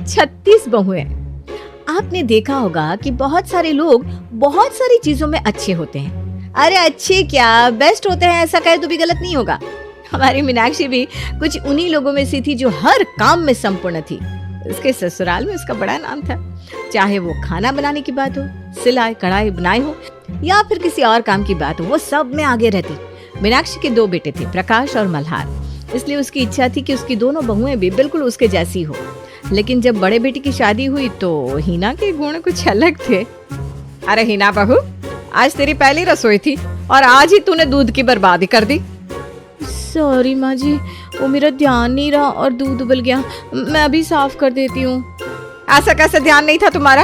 36 बहुएं। आपने देखा होगा कि बहुत सारे लोग बहुत सारी चीजों में अच्छे होते हैं। अरे अच्छे क्या, बेस्ट होते हैं, ऐसा कहे तो भी गलत नहीं होगा। हमारी मीनाक्षी भी कुछ उन्हीं लोगों में से थी जो हर काम में संपूर्ण थी। उसके ससुराल में उसका बड़ा नाम था। चाहे वो खाना बनाने की बात हो, सिलाई कढ़ाई बुनाई हो, या फिर किसी और काम की बात हो, वो सब में आगे रहती। मीनाक्षी के 2 बेटे थे, प्रकाश और मल्हार। इसलिए उसकी इच्छा थी कि उसकी दोनों बहुएं भी बिल्कुल उसके जैसी हो। लेकिन जब बड़े बेटे की शादी हुई तो हिना के गुण कुछ अलग थे। अरे हिना बहू, आज तेरी पहली रसोई थी और आज ही तूने दूध की बर्बादी कर दी। सॉरी माँ जी, वो मेरा ध्यान नहीं रहा और दूध उबल गया। मैं अभी साफ कर देती हूँ। ऐसा कैसे ध्यान नहीं था तुम्हारा?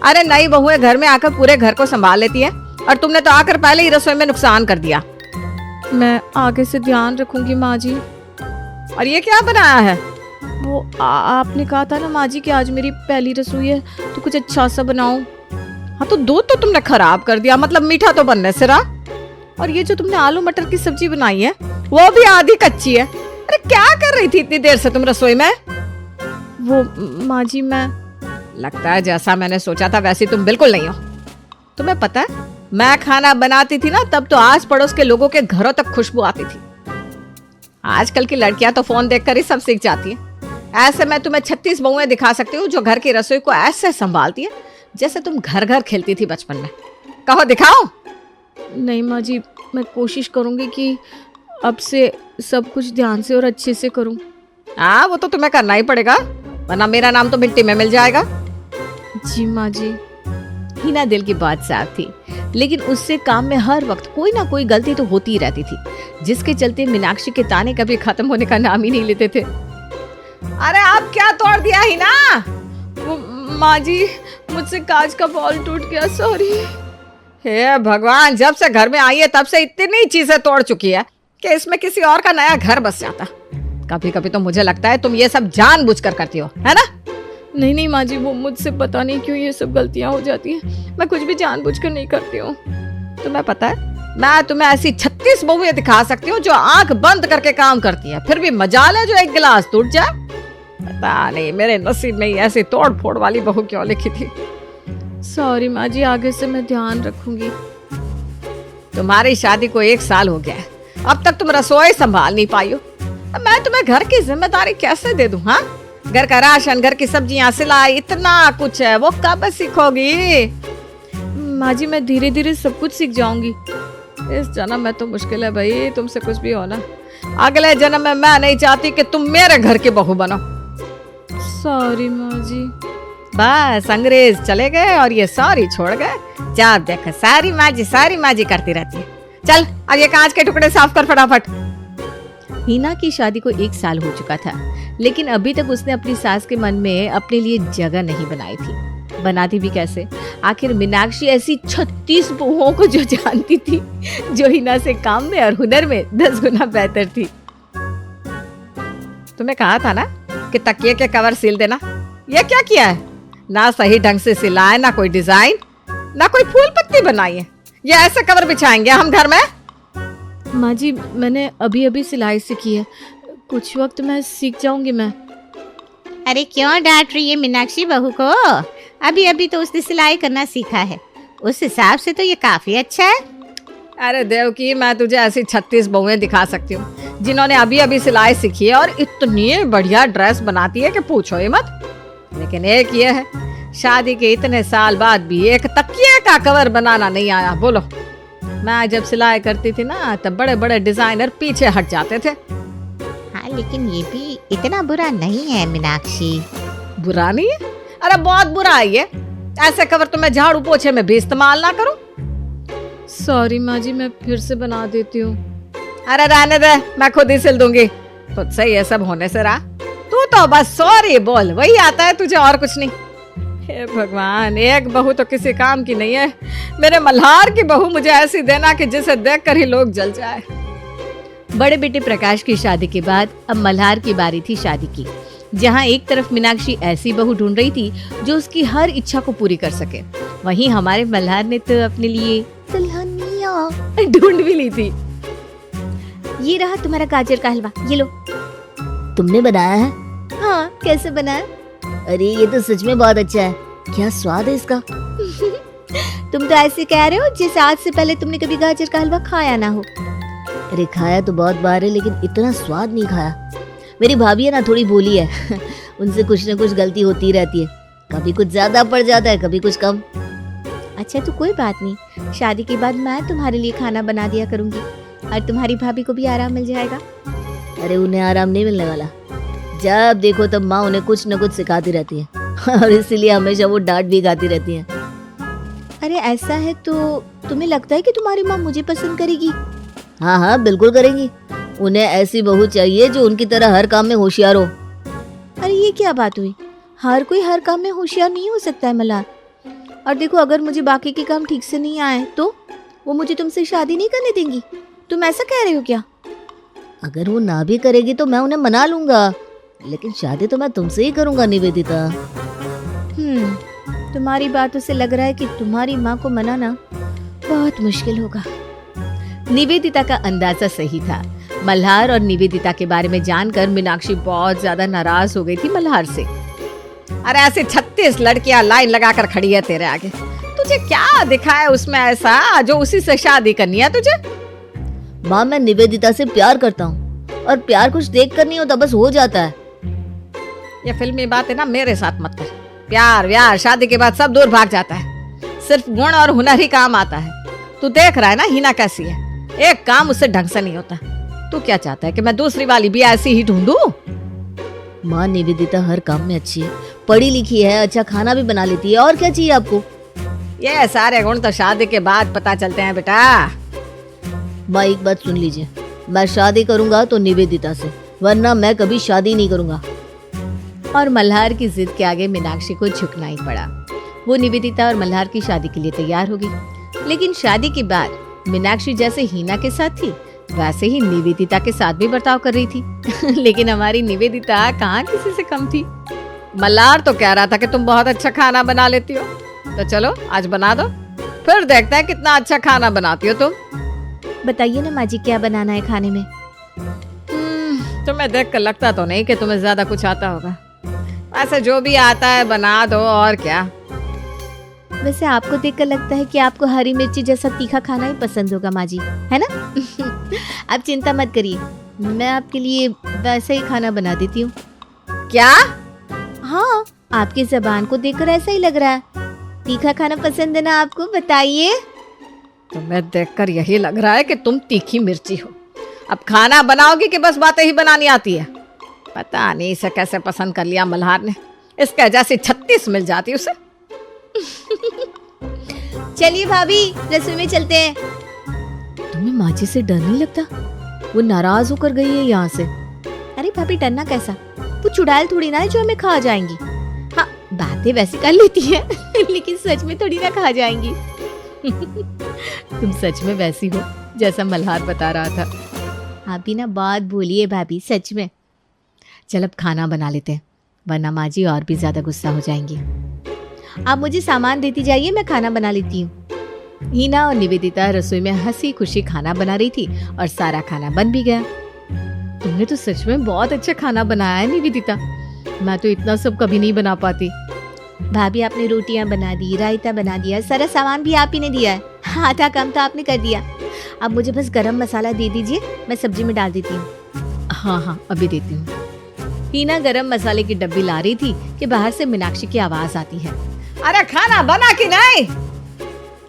अरे नई बहुएं घर में आकर पूरे घर को संभाल लेती है और तुमने तो आकर पहले ही रसोई में नुकसान कर दिया। मैं आगे से ध्यान रखूंगी माँ जी। और ये क्या बनाया है? वो आपने कहा था ना माँ जी कि आज मेरी पहली रसोई है तो कुछ अच्छा सा बनाओ। हाँ, तो दूध तो तुमने खराब कर दिया, मतलब मीठा तो बनने से रहा। और ये जो तुमने आलू मटर की सब्जी बनाई है वो भी आधी कच्ची है। अरे क्या कर रही थी इतनी देर से तुम रसोई में? वो माँ जी, मैं लगता है जैसा मैंने सोचा था वैसी तुम बिल्कुल नहीं हो। तुम्हें पता है, मैं खाना बनाती थी ना तब तो आस पड़ोस के लोगों के घरों तक खुशबू आती थी। आजकल की लड़कियां तो फोन देखकर ही सब सीख जाती हैं। ऐसे मैं तुम्हें 36 बहुएं दिखा सकती हूँ जो घर की रसोई को ऐसे संभालती है जैसे तुम घर घर खेलती थी बचपन में। कहो दिखाओ। नहीं माँ जी, मैं कोशिश करूंगी कि अब से सब कुछ ध्यान से और अच्छे से करूं। हाँ, वो तो तुम्हें करना ही पड़ेगा, वरना मेरा नाम तो मिट्टी में मिल जाएगा। जी माँ जी। हिना दिल की बात साफ थी, लेकिन उससे काम में हर वक्त कोई ना कोई गलती तो होती ही रहती थी, जिसके चलते मीनाक्षी के ताने कभी खत्म होने का नाम ही नहीं लेते थे। अरे आप क्या तोड़ दिया हिना? वो माँ जी, मुझसे कांच का बॉल टूट गया, सॉरी। हे भगवान, जब से घर में आई है तब से इतनी चीजें तोड़ चुकी है कि इसमें किसी और का नया घर बस जाता। कभी कभी तो मुझे लगता है तुम ये सब जानबूझकर करती हो, है ना? नहीं नहीं माँ जी, वो मुझसे पता नहीं क्यों ये सब गलतियां हो जाती हैं। मैं कुछ भी जानबूझकर नहीं करती हूँ। तुम्हें पता है, मैं तुम्हें ऐसी 36 बहुएं दिखा सकती हूँ जो आंख बंद करके काम करती है, फिर भी मजाल है जो एक गिलास टूट जाए। पता नहीं मेरे नसीब में ही ऐसी तोड़ फोड़ वाली बहू क्यों लिखी थी। सॉरी माँ जी, आगे से मैं ध्यान रखूंगी। तुम्हारी शादी को 1 साल हो गया है, अब तक तुम रसोई संभाल नहीं पाई हो। मैं तुम्हें घर की जिम्मेदारी कैसे दे दूं? हाँ, घर का राशन, घर की सब्जियां, सिलाई, इतना कुछ है, वो कब सीखोगी? माँ जी, मैं धीरे धीरे सब कुछ सीख जाऊंगी। इस जन्म में तो मुश्किल है भाई, तुमसे कुछ भी होना। अगले जन्म में मैं नहीं चाहती कि तुम मेरे घर की बहू बनो। सॉरी माँ जी। बस अंग्रेज चले गए और ये सॉरी छोड़ गए। जा देख, सारी माँ जी करती रहती है। चल अब ये कांच के टुकड़े साफ कर फटाफट। हिना की शादी को 1 साल हो चुका था, लेकिन अभी तक उसने अपनी सास के मन में अपने लिए जगह नहीं बनाई थी। बनाती भी कैसे? आखिर मीनाक्षी ऐसी 36 बहुओं को जो जानती थी, जो हिना से काम में और हुनर में 10 गुना बेहतर थी। तुम्हें कहा था ना कि तकिए के कवर सील देना। ये क्या किया है? ना सही ढंग से सिला है, ना कोई डिजाइन, ना कोई फूल पत्ती बनाई है। ये ऐसे कवर बिछाएंगे हम घर में? माँ जी, मैंने अभी अभी सिलाई सीखी है, कुछ वक्त में सीख जाऊंगी मैं। अरे क्यों डांट रही है मीनाक्षी बहू को? अभी अभी तो उसने सिलाई करना सीखा है, उस हिसाब से तो ये काफी अच्छा है। अरे देवकी, मैं तुझे ऐसी 36 बहुएं दिखा सकती हूँ जिन्होंने अभी अभी सिलाई सीखी है और इतनी बढ़िया ड्रेस बनाती है कि पूछो ही मत। लेकिन एक ये है, शादी के इतने साल बाद भी एक तकिए का कवर बनाना नहीं आया। बोलो, मैं जब सिलाई करती थी ना तब बड़े बड़े डिजाइनर पीछे हट जाते थे। हाँ, लेकिन ये भी इतना बुरा नहीं है मीनाक्षी। बुरा नहीं है? अरे बहुत बुरा है ये। ऐसे कवर तो मैं झाड़ू पोछे में भी इस्तेमाल ना करूं। सॉरी माँ जी, मैं फिर से बना देती हूँ। अरे रहने दे, मैं खुद ही सिल दूंगी। तुझसे ये सब होने से रहा। तू तो बस सॉरी बोल, वही आता है तुझे, और कुछ नहीं। हे भगवान, एक बहू तो किसी काम की नहीं है। मेरे मल्हार की बहू मुझे ऐसी देना कि जिसे देखकर ही लोग जल जाए। बड़े बेटे प्रकाश की शादी के बाद अब मल्हार की बारी थी शादी की, जहाँ एक तरफ मीनाक्षी ऐसी बहू ढूंढ रही थी जो उसकी हर इच्छा को पूरी कर सके, वहीं हमारे मल्हार ने तो अपने लिए दुल्हनिया ढूंढ भी ली थी। ये रहा तुम्हारा गाजर का हलवा, ये लो। तुमने बनाया है? हाँ, कैसे बनाया? अरे ये तो सच में बहुत अच्छा है, क्या स्वाद है इसका। तुम तो ऐसे कह रहे हो जैसे आज से पहले तुमने कभी गाजर का हलवा खाया ना हो। अरे खाया तो बहुत बार है, लेकिन इतना स्वाद नहीं खाया। मेरी भाभी है ना, थोड़ी भोली है उनसे कुछ न कुछ गलती होती रहती है, कभी कुछ ज्यादा पड़ जाता है, कभी कुछ कम। अच्छा तो कोई बात नहीं, शादी के बाद मैं तुम्हारे लिए खाना बना दिया करूंगी और तुम्हारी भाभी को भी आराम मिल जाएगा। अरे उन्हें आराम नहीं मिलने वाला, जब देखो तब माँ उन्हें कुछ न कुछ सिखाती रहती है और इसीलिए हमेशा वो डांट भी खाती रहती है। अरे ऐसा है तो तुम्हें लगता है कि तुम्हारी माँ मुझे पसंद करेगी? हाँ हाँ बिल्कुल करेंगी, उन्हें ऐसी बहू चाहिए जो उनकी तरह हर काम में होशियार हो। अरे ये क्या बात हुई, हर कोई हर काम में होशियार नहीं हो सकता है मल्हार। और देखो अगर मुझे बाकी के काम ठीक से नहीं आए तो वो मुझे तुमसे शादी नहीं करने देंगी। तुम ऐसा कह रहे हो क्या? अगर वो ना भी करेगी तो मैं उन्हें मना लूंगा, लेकिन शादी तो मैं तुमसे ही करूंगा निवेदिता। तुम्हारी बातों से लग रहा है कि तुम्हारी माँ को मनाना बहुत मुश्किल होगा। निवेदिता का अंदाजा सही था। मल्हार और निवेदिता के बारे में जानकर मीनाक्षी बहुत ज्यादा नाराज हो गई थी मल्हार से। अरे ऐसे 36 लड़कियां लाइन लगाकर खड़ी है तेरे आगे, तुझे क्या दिखा है उसमें ऐसा जो उसी से शादी करनी है तुझे? माँ मैं निवेदिता से प्यार करता हूँ, और प्यार कुछ देख कर नहीं होता, बस हो जाता है। ये फिल्मी बात है ना मेरे साथ मत कर। प्यार व्यार शादी के बाद सब दूर भाग जाता है, सिर्फ गुण और हुनर ही काम आता है। तू देख रहा है ना हीना कैसी है, एक काम उससे ढंग से नहीं होता। तू क्या चाहता है कि मैं दूसरी वाली भी ऐसी ही ढूंढूं? माँ निवेदिता हर काम में अच्छी है, पढ़ी लिखी है, अच्छा खाना भी बना लेती है, और क्या चाहिए आपको? ये सारे गुण तो शादी के बाद पता चलते हैं बेटा। माँ एक बात सुन लीजिए, मैं शादी करूंगा तो निवेदिता से, वरना मैं कभी शादी नहीं करूंगा। और मल्हार की जिद के आगे मीनाक्षी को झुकना ही पड़ा। वो निवेदिता और मल्हार की शादी के लिए तैयार होगी, लेकिन शादी के बाद मीनाक्षी जैसे हीना के साथ थी वैसे ही निवेदिता के साथ भी बर्ताव कर रही थी लेकिन हमारी निवेदिता कहाँ किसी से कम थी। मल्हार तो कह रहा था कि तुम बहुत अच्छा खाना बना लेती हो, तो चलो आज बना दो, फिर देखते हैं कितना अच्छा खाना बनाती हो तुम। बताइए ना माँ जी क्या बनाना है खाने में? तुम्हें देख कर लगता तो नहीं कि तुम्हें ज्यादा कुछ आता होगा, वैसे जो भी आता है बना दो, और क्या। वैसे आपको देखकर लगता है कि आपको हरी मिर्ची जैसा तीखा खाना ही पसंद होगा माँ जी, है ना? आप चिंता मत करिए, मैं आपके लिए वैसा ही खाना बना देती हूँ। क्या? हाँ, आपकी जबान को देखकर ऐसा ही लग रहा है। तीखा खाना पसंद है ना आपको? बताइए। तुम्हें देखकर यही लग रहा है कि तुम तीखी मिर्ची हो। अब खाना बनाओगी कि बस बातें ही बनानी आती है? पता नहीं इसे कैसे पसंद कर लिया मल्हार ने, इसके जैसी 36 मिल जाती उसे। चलिए भाभी रसोई में चलते हैं। तुम्हें माँ जी से डर नहीं लगता? वो नाराज होकर गई है यहाँ से। अरे भाभी डरना कैसा, वो चुड़ैल थोड़ी ना है जो हमें खा जाएंगी। हाँ बातें वैसे कर लेती है लेकिन सच में थोड़ी ना खा जाएंगी। तुम सच में वैसी हो जैसा मल्हार बता रहा था। आप भी ना बात बोलिए भाभी, सच में। चल अब खाना बना लेते हैं, वरना माँ जी और भी ज्यादा गुस्सा हो जाएंगी। आप मुझे सामान देती जाइए, मैं खाना बना लेती हूँ। हीना और निवेदिता रसोई में हंसी खुशी खाना बना रही थी और सारा खाना बन भी गया। तुमने तो सच में बहुत अच्छा खाना बनाया है निवेदिता, मैं तो इतना सब कभी नहीं बना पाती। भाभी आपने रोटियां बना दी, रायता बना दिया, सारा सामान भी आप ही ने दिया है। आधा काम तो आपने कर दिया। अब मुझे बस गरम मसाला दे दीजिए, मैं सब्जी में डाल देती हूँ। हाँ हाँ अभी देती हूँ। हीना गरम मसाले की डब्बी ला रही थी कि बाहर से मीनाक्षी की आवाज आती है, अरे खाना बना कि नहीं?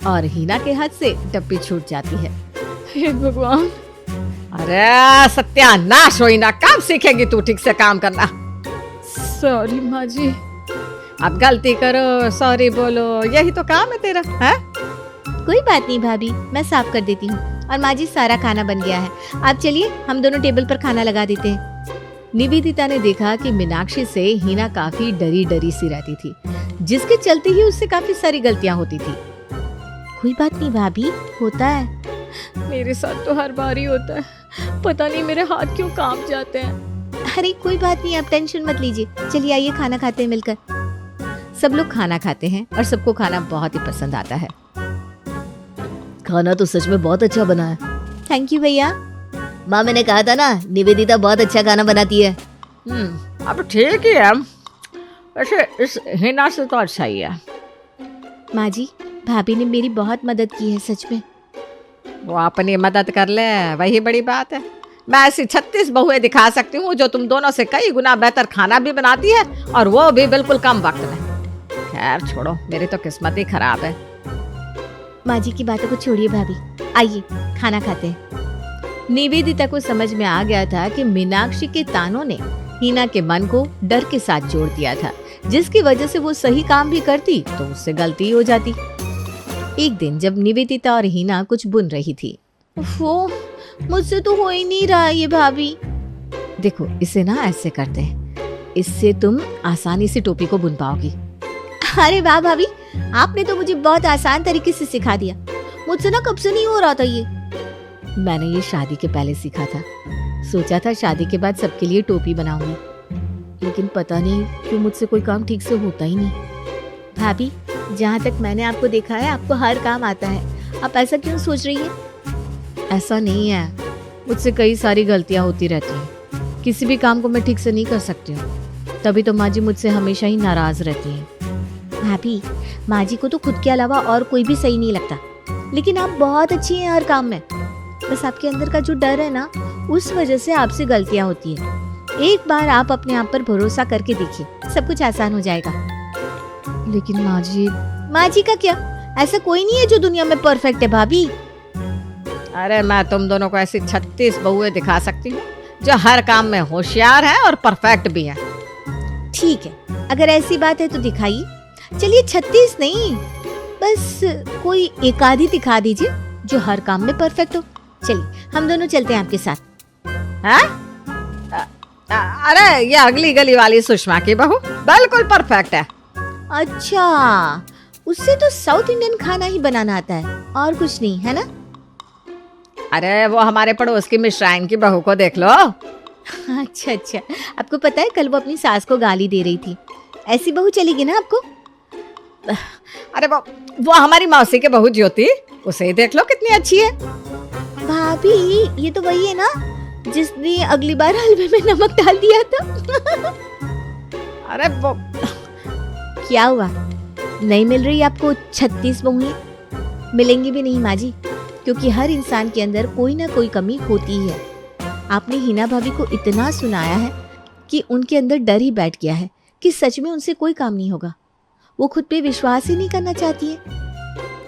और हीना के हाथ से डब्बी छूट जाती है। हे भगवान, अरे सत्यानाश हो हीना, कब सीखेगी तू ठीक से काम करना? सॉरी माँ जी। अब गलती करो सॉरी बोलो, यही तो काम है तेरा, है? कोई बात नहीं भाभी, मैं साफ कर देती हूँ। और माँ जी सारा खाना बन गया है, आप चलिए हम दोनों टेबल पर खाना लगा देते हैं। निवेदिता ने देखा कि मीनाक्षी से हीना काफी डरी डरी सी रहती थी, जिसके चलते ही उससे काफी सारी गलतियां होती थी। कोई बात नहीं भाभी, होता है। मेरे साथ तो हर बार ही होता है, पता नहीं मेरे हाथ क्यों कांप जाते हैं। अरे कोई बात नहीं, आप टेंशन मत लीजिए। चलिए आइए खाना खाते हैं मिलकर। सब लोग खाना खाते हैं और सबको खाना बहुत ही पसंद आता है। खाना तो सच में बहुत अच्छा बना है। थैंक यू भैया। माँ मैंने कहा था ना निवेदिता बहुत अच्छा खाना बनाती है। अब ठीक ही है, वैसे इस हिना से तो अच्छा ही है। माँ जी, भाभी ने मेरी बहुत मदद की है सच में। वो अपनी मदद कर ले, वही बड़ी बात है। मैं ऐसी 36 बहुएं दिखा सकती हूँ जो तुम दोनों से कई गुना बेहतर खाना भी बनाती है, और वो भी बिल्कुल कम वक्त में। खैर छोड़ो, मेरी तो किस्मत ही खराब है। माँ जी की बातों को छोड़िए भाभी, आइए खाना खाते हैं। निवेदिता को समझ में आ गया था कि मीनाक्षी के तानों ने हीना के मन को डर के साथ जोड़ दिया था, जिसकी वजह से वो सही काम भी करती तो उससे गलती हो जाती। एक दिन जब निवेदिता और हीना कुछ बुन रही थी, वो मुझसे तो हो ही नहीं रहा ये भाभी। देखो इसे ना ऐसे करते हैं, इससे तुम आसानी से टोपी को बुन पाओगी। अरे वाह भाभी, आपने तो मुझे बहुत आसान तरीके से सिखा दिया। मुझसे ना कब से नहीं हो रहा था ये। मैंने ये शादी के पहले सीखा था। सोचा था शादी के बाद सबके लिए टोपी बनाऊंगी, लेकिन पता नहीं क्यों मुझसे कोई काम ठीक से होता ही नहीं। भाभी, जहाँ तक मैंने आपको देखा है आपको हर काम आता है, आप ऐसा क्यों सोच रही है? ऐसा नहीं है, मुझसे कई सारी गलतियाँ होती रहती हैं। किसी भी काम को मैं ठीक से नहीं कर सकती हूँ, तभी तो माँ जी मुझसे हमेशा ही नाराज रहती हैं। भाभी, माँ जी को तो खुद के अलावा और कोई भी सही नहीं लगता, लेकिन आप बहुत अच्छी हैं हर काम में। बस आपके अंदर का जो डर है ना, उस वजह से आपसे गलतियाँ होती हैं। एक बार आप अपने आप पर भरोसा करके देखिए, सब कुछ आसान हो जाएगा। लेकिन माँ जी का क्या? ऐसा कोई नहीं है जो दुनिया में परफेक्ट है भाभी। अरे मैं तुम दोनों को ऐसी 36 बहुएं दिखा सकती हूँ जो हर काम में होशियार है और परफेक्ट भी है। ठीक है, अगर ऐसी बात है तो दिखाइए। चलिए 36 नहीं, बस कोई एक आधी दिखा दीजिए जो हर काम में परफेक्ट हो। चलिए हम दोनों चलते हैं आपके साथ। हैं? अरे ये अगली गली वाली सुषमा की बहू बिल्कुल परफेक्ट है। अच्छा, उससे तो साउथ इंडियन खाना ही बनाना आता है और कुछ नहीं, है ना? अरे वो हमारे पड़ोस की मिश्राइन की बहू को देख लो। अच्छा, आपको पता है कल वो अपनी सास को गाली दे रही थी। ऐसी बहू चलेगी ना आपको? अरे वो हमारी मौसी की बहू ज्योति, उसे ही देख लो कितनी अच्छी है। भाभी, ये तो वही है ना जिसने अगली बार हलवे में नमक डाल दिया था। अरे वो क्या हुआ, नहीं मिल रही आपको 36 बहुएं? मिलेंगी भी नहीं माँ जी, क्योंकि हर इंसान के अंदर कोई ना कोई कमी होती ही है। आपने हिना भाभी को इतना सुनाया है कि उनके अंदर डर ही बैठ गया है कि सच में उनसे कोई काम नहीं होगा। वो खुद पे विश्वास ही नहीं करना चाहती है,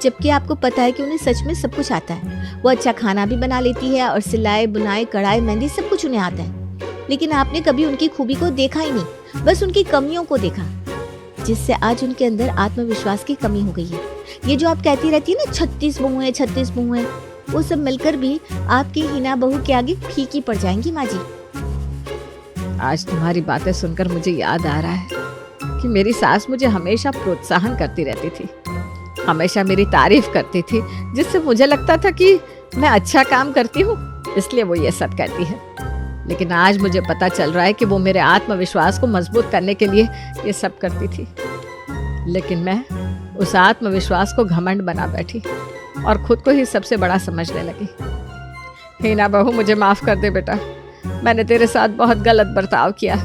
जबकि आपको पता है कि उन्हें सच में सब कुछ आता है। वो अच्छा खाना भी बना लेती है और सिलाई बुनाई कढ़ाई मेहंदी सब कुछ उन्हें आता है। लेकिन आपने कभी उनकी खूबी को देखा ही नहीं, बस उनकी कमियों को देखा, जिससे आज उनके अंदर आत्मविश्वास की कमी हो गई है। ये जो आप कहती रहती है ना 36 बहुएं 36 बहुएं, वो सब मिलकर भी आपकी हिना बहू के आगे फीकी पड़ जाएंगी माँ जी। आज तुम्हारी बातें सुनकर मुझे याद आ रहा है कि मेरी सास मुझे हमेशा प्रोत्साहन करती रहती थी, हमेशा मेरी तारीफ करती थी, जिससे मुझे लगता था कि मैं अच्छा काम करती हूँ, इसलिए वो ये सब कहती है। लेकिन आज मुझे पता चल रहा है कि वो मेरे आत्मविश्वास को मजबूत करने के लिए ये सब करती थी। लेकिन मैं उस आत्मविश्वास को घमंड बना बैठी और खुद को ही सबसे बड़ा समझने लगी। हीना बहू, मुझे माफ कर दे बेटा, मैंने तेरे साथ बहुत गलत बर्ताव किया।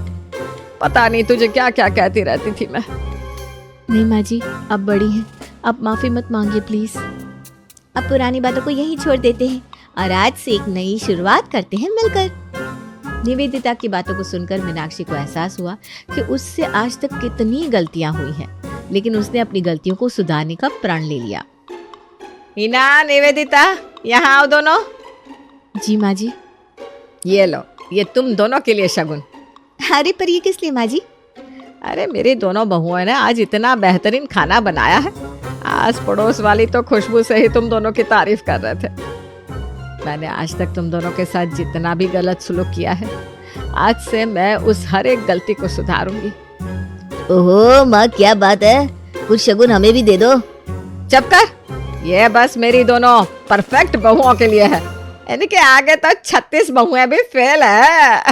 पता नहीं तुझे क्या क्या कहती रहती थी मैं। नहीं माँ जी, आप बड़ी हैं, आप माफी मत मांगिए प्लीज। अब पुरानी बातों को यहीं छोड़ देते हैं और आज से एक नई शुरुआत करते हैं मिलकर। निवेदिता की बातों को सुनकर मीनाक्षी को एहसास हुआ कि उससे आज तक कितनी गलतियां हुई हैं, लेकिन उसने अपनी गलतियों को सुधारने का प्रण ले लिया। हीना, निवेदिता, यहाँ आओ दोनों। जी माँ जी। ये लो, ये तुम दोनों के लिए शगुन। अरे पर ये किस लिए माँ जी? अरे मेरी दोनों बहुओं ने आज इतना बेहतरीन खाना बनाया है, आस पड़ोस वाली तो खुशबू से ही तुम दोनों की तारीफ कर रहे थे। मैंने आज तक तुम दोनों के साथ जितना भी गलत सुलूक किया है, आज से मैं उस हर एक गलती को सुधारूंगी। ओहो माँ, क्या बात है, कुछ शगुन हमें भी दे दो। चुप कर, ये बस मेरी दोनों परफेक्ट बहुओं के लिए है, इनके आगे तो 36 बहुएं भी फेल है।